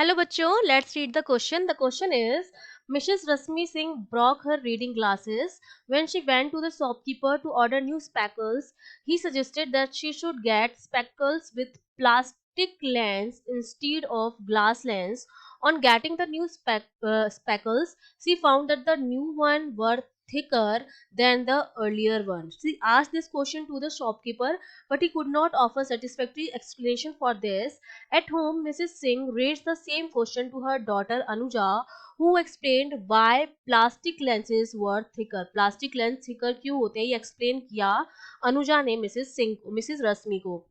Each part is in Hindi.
Hello bachcho, let's read the question. The question is, Mrs. Rasmi Singh broke her reading glasses when she went to the shopkeeper to order new spectacles. He suggested that she should get spectacles with plastic lens instead of glass lens. On getting the new spectacles, she found that the new one were thicker than the earlier one. She asked this question to the shopkeeper, but he could not offer satisfactory explanation for this. At home, Mrs. Singh raised the same question to her daughter Anuja, who explained why plastic lenses were thicker. Plastic lens thicker क्यों होते हैं ये explain किया अनुजा ने मिसेस रश्मि को.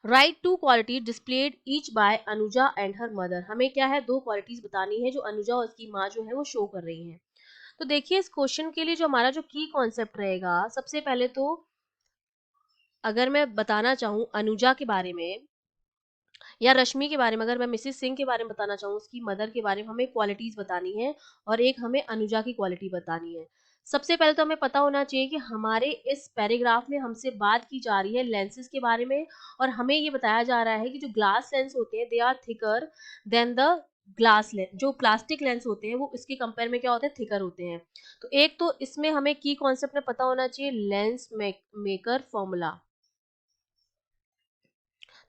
Write two qualities displayed each by Anuja and her mother. हमें क्या है, दो क्वालिटीज बतानी है जो अनुजा और उसकी माँ जो है वो शो कर रही हैं. तो देखिए इस क्वेश्चन के लिए जो हमारा जो की कॉन्सेप्ट रहेगा, सबसे पहले तो अगर मैं बताना चाहूँ अनुजा के बारे में या रश्मि के बारे में, अगर मैं मिसेस सिंह के बारे में बताना चाहूँ, उसकी मदर के बारे में, हमें क्वालिटीज बतानी है और एक हमें अनुजा की क्वालिटी बतानी है. सबसे पहले तो हमें पता होना चाहिए कि हमारे इस पैराग्राफ में हमसे बात की जा रही है लेंसेज के बारे में और हमें ये बताया जा रहा है कि जो ग्लास लेंस होते हैं they are thicker than the glass lens. जो प्लास्टिक लेंस होते हैं वो इसके कंपेयर में क्या होते हैं, थिकर होते हैं. तो एक तो इसमें हमें की कॉन्सेप्ट में पता होना चाहिए लेंस मेकर फॉर्मूला.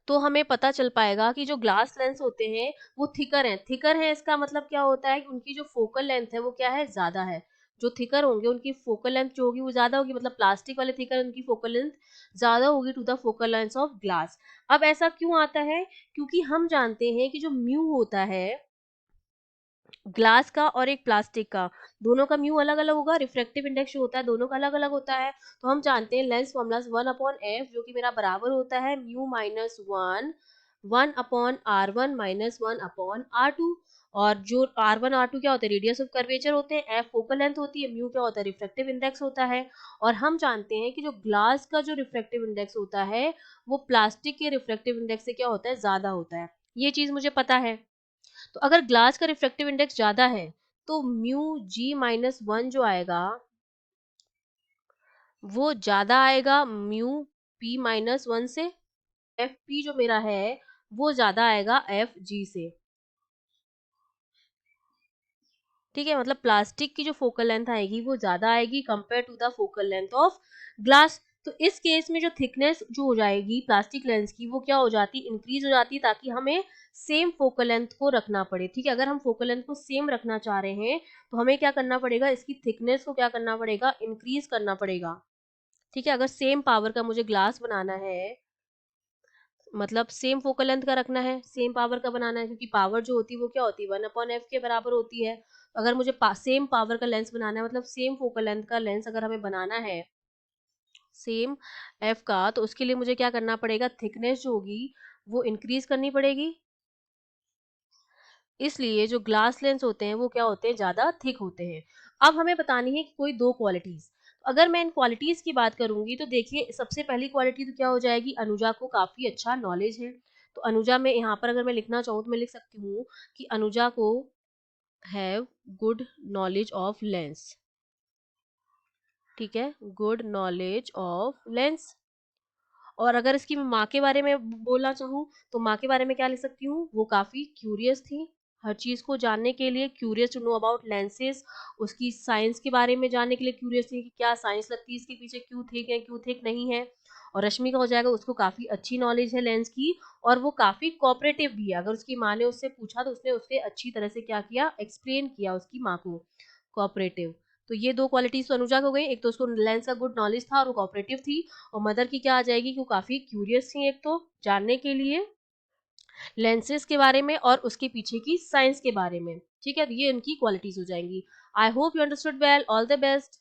तो हमें पता चल पाएगा कि जो ग्लास लेंस होते हैं वो थिकर हैं. थिकर है इसका मतलब क्या होता है कि उनकी जो फोकल लेंथ है वो क्या है, ज्यादा है. जो थिकर होंगे उनकी फोकल लेंथ जो होगी वो ज्यादा होगी, मतलब प्लास्टिक वाले थिकर उनकी फोकल लेंथ ज्यादा होगी to the focal length of glass. अब ऐसा क्यों आता है, क्योंकि हम जानते हैं कि जो म्यू होता है ग्लास का और एक प्लास्टिक का, दोनों का म्यू अलग अलग होगा, रिफ्रेक्टिव इंडेक्स जो होता है दोनों का अलग अलग होता है. तो हम जानते हैं लेंस फॉर्मूला 1/f जो कि मेरा बराबर होता है म्यू माइनस 1/r1 - 1/r2. और जो r1 r2 क्या होते हैं, रेडियस ऑफ कर्वेचर होते हैं, f फोकल लेंथ होती है, म्यू क्या होता है, रिफ्रेक्टिव इंडेक्स होता है. और हम जानते हैं कि जो ग्लास का जो रिफ्रेक्टिव इंडेक्स होता है वो प्लास्टिक के रिफ्रेक्टिव इंडेक्स से क्या होता है, ज्यादा होता है. ये चीज मुझे पता है. तो अगर ग्लास का रिफ्रेक्टिव इंडेक्स ज्यादा है तो म्यू g-1 जो आएगा वो ज्यादा आएगा म्यू p-1 से. एफ पी जो मेरा है वो ज्यादा आएगा एफ जी से. ठीक है, मतलब प्लास्टिक की जो फोकल लेंथ आएगी वो ज्यादा आएगी compare to the focal length of glass. तो इस केस में जो थिकनेस जो हो जाएगी प्लास्टिक लेंस की वो क्या हो जाती है, इंक्रीज हो जाती है, ताकि हमें सेम फोकल लेंथ को रखना पड़े. ठीक है, अगर हम फोकल लेंथ को सेम रखना चाह रहे हैं तो हमें क्या करना पड़ेगा, इसकी थिकनेस को क्या करना पड़ेगा, इंक्रीज करना पड़ेगा. ठीक है, अगर सेम पावर का मुझे ग्लास बनाना है, मतलब सेम फोकल लेंथ का रखना है, सेम पावर का बनाना है, क्योंकि पावर जो होती है वो क्या होती है 1/f के बराबर होती है. अगर मुझे सेम पावर का लेंस बनाना है, मतलब सेम फोकल लेंथ का लेंस अगर हमें बनाना है सेम एफ का, तो उसके लिए मुझे क्या करना पड़ेगा, थिकनेस जो होगी वो इंक्रीज करनी पड़ेगी. इसलिए जो ग्लास लेंस होते हैं वो क्या होते हैं, ज्यादा थिक होते हैं. अब हमें बतानी है कि कोई दो क्वालिटीज. अगर मैं इन क्वालिटीज की बात करूंगी तो देखिए सबसे पहली क्वालिटी तो क्या हो जाएगी, अनुजा को काफी अच्छा नॉलेज है. तो अनुजा में यहाँ पर अगर मैं लिखना चाहूँ तो मैं लिख सकती हूँ कि अनुजा को have good knowledge of lens. ठीक है, गुड नॉलेज ऑफ लेंस. और अगर इसकी मैं माँ के बारे में बोलना चाहूँ तो माँ के बारे में क्या लिख सकती हूँ, वो काफी क्यूरियस थी, हर चीज को जानने के लिए curious to know about lenses. उसकी साइंस के बारे में जानने के लिए क्यूरियस थी कि क्या साइंस लगती है इसके पीछे, क्यों थिक है क्यों थिक नहीं है. और रश्मि का हो जाएगा, उसको काफी अच्छी नॉलेज है लेंस की और वो काफी कोऑपरेटिव भी है. अगर उसकी माँ ने उससे पूछा तो उसने उसके अच्छी तरह से क्या किया, एक्सप्लेन किया उसकी माँ को, कोऑपरेटिव. तो ये दो क्वालिटीज तो अनुजा हो गई, एक तो उसको लेंस का गुड नॉलेज था और वो कोऑपरेटिव थी. और मदर की क्या आ जाएगी कि वो काफी क्यूरियस थी, एक तो जानने के लिए लेंसेज के बारे में और उसके पीछे की साइंस के बारे में. ठीक है, तो ये इनकी क्वालिटीज हो जाएंगी. I hope you understood well. All the best.